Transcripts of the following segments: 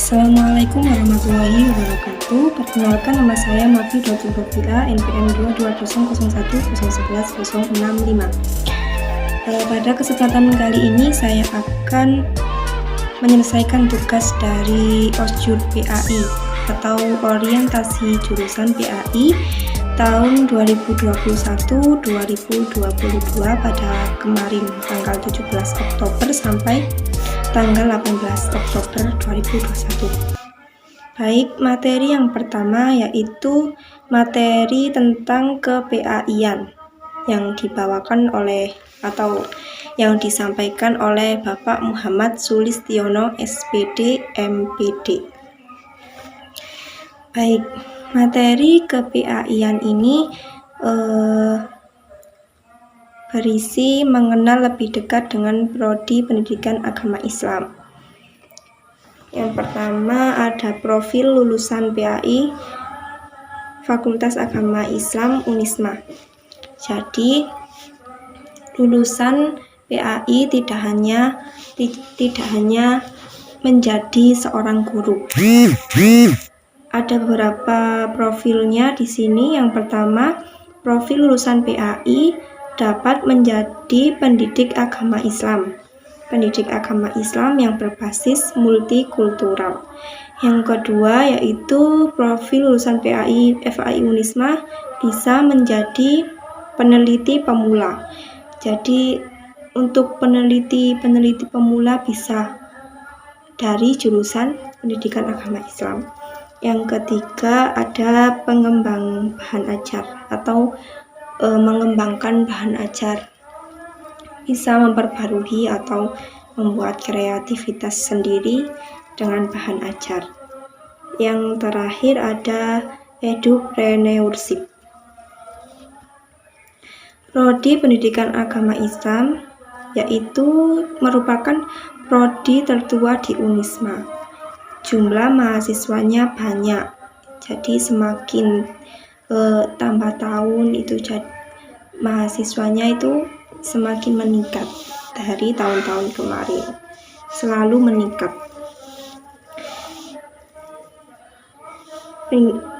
Assalamualaikum warahmatullahi wabarakatuh. Perkenalkan, nama saya Mafi Dr. Rofila, NPM 22001110665. Pada kesempatan kali ini saya akan menyelesaikan tugas dari OSJUR PAI atau Orientasi Jurusan PAI tahun 2021-2022 pada kemarin tanggal 17 Oktober sampai tanggal 18 Oktober 2021. Baik, materi yang pertama yaitu materi tentang ke-PAI-an yang dibawakan oleh atau yang disampaikan oleh Bapak Muhammad Sulistiono SPD MPD. Baik, materi ke-PAI-an ini berisi mengenal lebih dekat dengan prodi pendidikan agama Islam. Yang pertama ada profil lulusan PAI Fakultas Agama Islam Unisma. Jadi lulusan PAI tidak hanya menjadi seorang guru. Ada beberapa profilnya di sini. Yang pertama, profil lulusan PAI dapat menjadi pendidik agama Islam. Pendidik agama Islam yang berbasis multikultural. Yang kedua yaitu profil lulusan PAI FAI Unisma bisa menjadi peneliti pemula. Jadi untuk peneliti pemula bisa dari jurusan pendidikan agama Islam. Yang ketiga ada pengembang bahan ajar atau mengembangkan bahan ajar, bisa memperbarui atau membuat kreativitas sendiri dengan bahan ajar. Yang terakhir ada edupreneurship. Prodi Pendidikan Agama Islam yaitu merupakan prodi tertua di Unisma. Jumlah mahasiswanya banyak, jadi semakin tambah tahun itu mahasiswanya itu semakin meningkat dari tahun-tahun kemarin, selalu meningkat.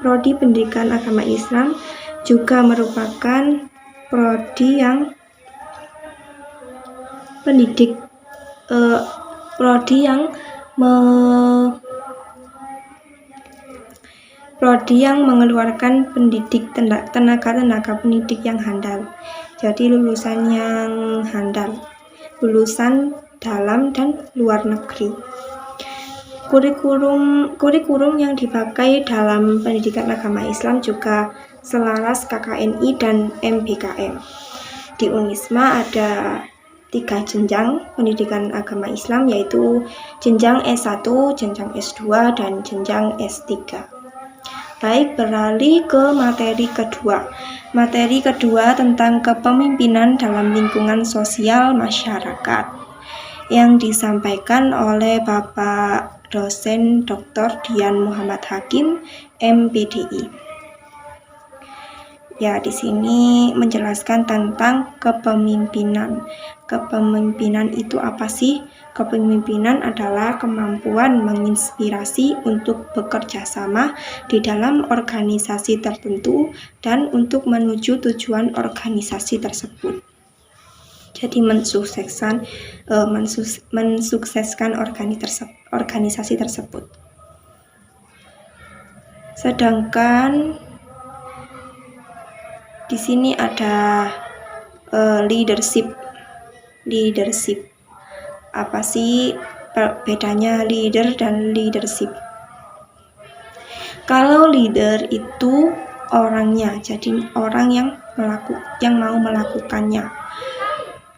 Prodi Pendidikan Agama Islam juga merupakan prodi yang mengeluarkan tenaga pendidik yang handal. Jadi lulusan yang handal, lulusan dalam dan luar negeri. Kurikulum yang dipakai dalam pendidikan agama Islam juga selaras KKNI dan MBKM. Di Unisma ada 3 jenjang pendidikan agama Islam, yaitu jenjang S1, jenjang S2, dan jenjang S3. Baik, beralih ke materi kedua. Materi kedua tentang kepemimpinan dalam lingkungan sosial masyarakat yang disampaikan oleh Bapak dosen Dr. Dian Muhammad Hakim, MPDI. Ya, di sini menjelaskan tentang kepemimpinan. Kepemimpinan itu apa sih? Kepemimpinan adalah kemampuan menginspirasi untuk bekerja sama di dalam organisasi tertentu dan untuk menuju tujuan organisasi tersebut. Jadi mensukseskan organisasi tersebut. Sedangkan di sini ada leadership. Apa sih bedanya leader dan leadership? Kalau leader itu orangnya, jadi orang yang mau melakukannya.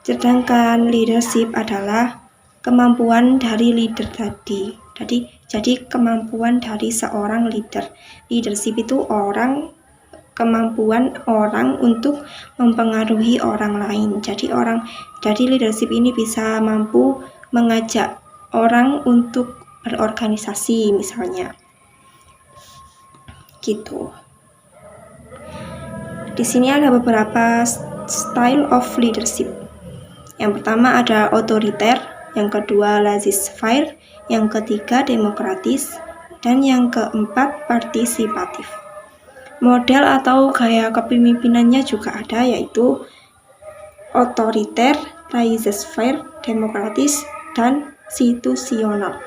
Sedangkan leadership adalah kemampuan dari leader tadi. Jadi kemampuan dari seorang leader. Leadership itu kemampuan orang untuk mempengaruhi orang lain. Jadi leadership ini bisa mampu mengajak orang untuk berorganisasi misalnya. Gitu. Di sini ada beberapa style of leadership. Yang pertama ada otoriter, yang kedua laissez-faire, yang ketiga demokratis, dan yang keempat partisipatif. Model atau gaya kepemimpinannya juga ada, yaitu otoriter, laissez-faire, demokratis, dan situasional.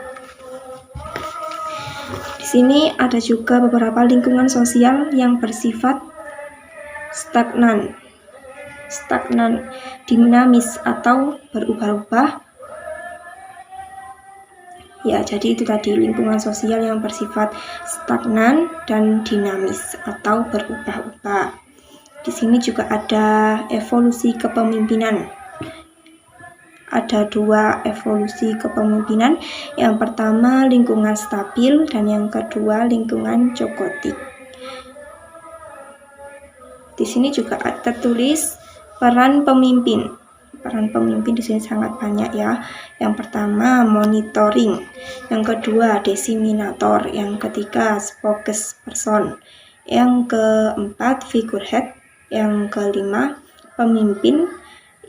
Di sini ada juga beberapa lingkungan sosial yang bersifat stagnan, dinamis atau berubah-ubah. Ya, jadi itu tadi lingkungan sosial yang bersifat stagnan dan dinamis atau berubah-ubah. Di sini juga ada evolusi kepemimpinan. Ada 2 evolusi kepemimpinan. Yang pertama lingkungan stabil dan yang kedua lingkungan zogotik. Di sini juga tertulis peran pemimpin. Peran pemimpin di sini sangat banyak ya. Yang pertama monitoring, yang kedua disseminator, yang ketiga spokesperson, yang keempat figurehead, yang kelima pemimpin,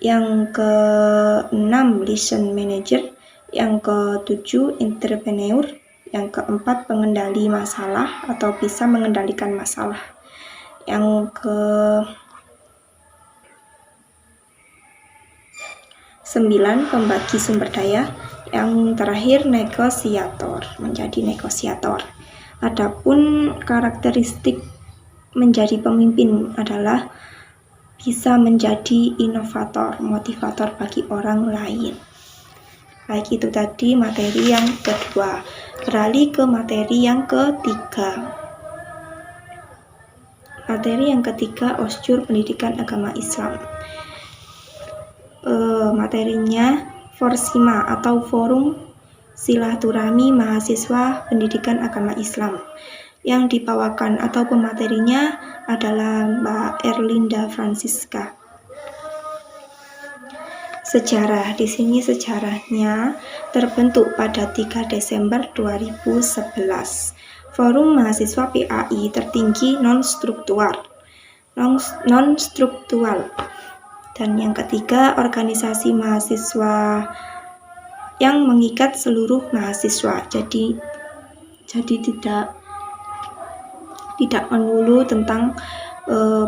yang keenam liaison manager, yang ketujuh entrepreneur, yang keempat pengendali masalah atau bisa mengendalikan masalah, yang ke 9 pembagi sumber daya, yang terakhir negosiator, menjadi negosiator. Adapun karakteristik menjadi pemimpin adalah bisa menjadi inovator, motivator bagi orang lain. Baik, itu tadi materi yang kedua. Beralih ke materi yang ketiga. Materi yang ketiga, Osjur Pendidikan Agama Islam. Materinya Forsima atau Forum Silaturahmi Mahasiswa Pendidikan Agama Islam. Yang dibawakan atau pematerinya adalah Mbak Erlinda Francisca. Sejarah, di sini sejarahnya terbentuk pada 3 Desember 2011. Forum Mahasiswa PAI tertinggi non-struktural. Dan yang ketiga, organisasi mahasiswa yang mengikat seluruh mahasiswa. Jadi tidak melulu tentang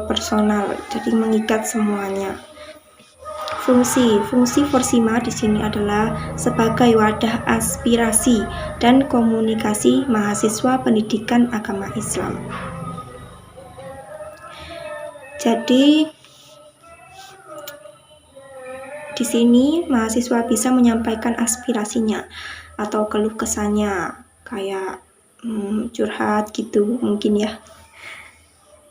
personal, jadi mengikat semuanya. Fungsi Forsima di sini adalah sebagai wadah aspirasi dan komunikasi mahasiswa pendidikan agama Islam. Jadi di sini mahasiswa bisa menyampaikan aspirasinya atau keluh kesahnya, kayak curhat gitu mungkin ya.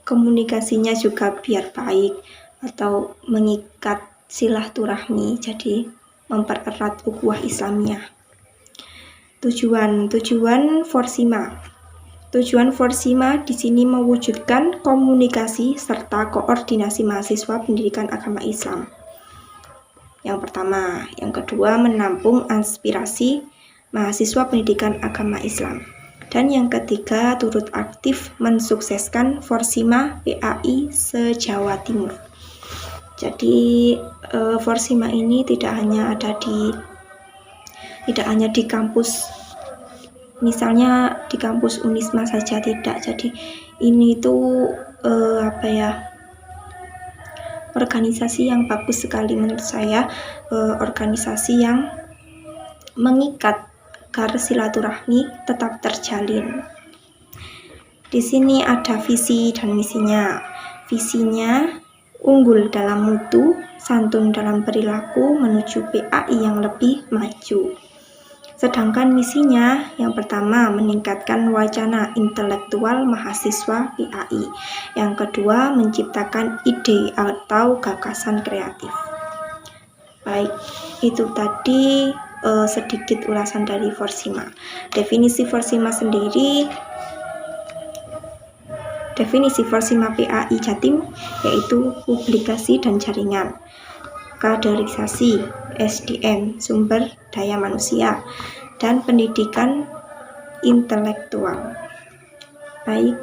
Komunikasinya juga biar baik atau mengikat silaturahmi, jadi mempererat ukhuwah Islamiyah. Tujuan Forsima. Tujuan Forsima di sini mewujudkan komunikasi serta koordinasi mahasiswa pendidikan agama Islam. Yang pertama, yang kedua menampung aspirasi mahasiswa pendidikan agama Islam. Dan yang ketiga, turut aktif mensukseskan Forsima PAI se-Jawa Timur. Jadi Forsima ini tidak hanya di kampus, misalnya di kampus Unisma saja, tidak. Jadi ini tuh organisasi yang bagus sekali menurut saya, organisasi yang mengikat agar silaturahmi tetap terjalin. Di sini ada visi dan misinya. Visinya unggul dalam mutu, santun dalam perilaku menuju PAI yang lebih maju. Sedangkan misinya yang pertama meningkatkan wacana intelektual mahasiswa PAI. Yang kedua menciptakan ide atau gagasan kreatif. Baik, itu tadi sedikit ulasan dari Forsima. Definisi Forsima sendiri, definisi Forsima PAI Jatim yaitu publikasi dan jaringan, kaderisasi, SDM, sumber daya manusia, dan pendidikan intelektual. Baik,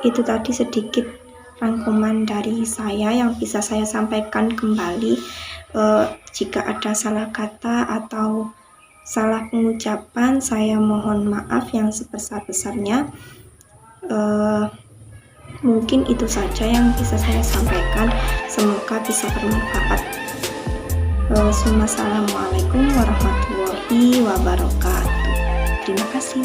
itu tadi sedikit rangkuman dari saya yang bisa saya sampaikan kembali. Jika ada salah kata atau salah pengucapan saya mohon maaf yang sebesar-besarnya. Mungkin itu saja yang bisa saya sampaikan, semoga bisa bermanfaat. Wassalamualaikum warahmatullahi wabarakatuh. Terima kasih.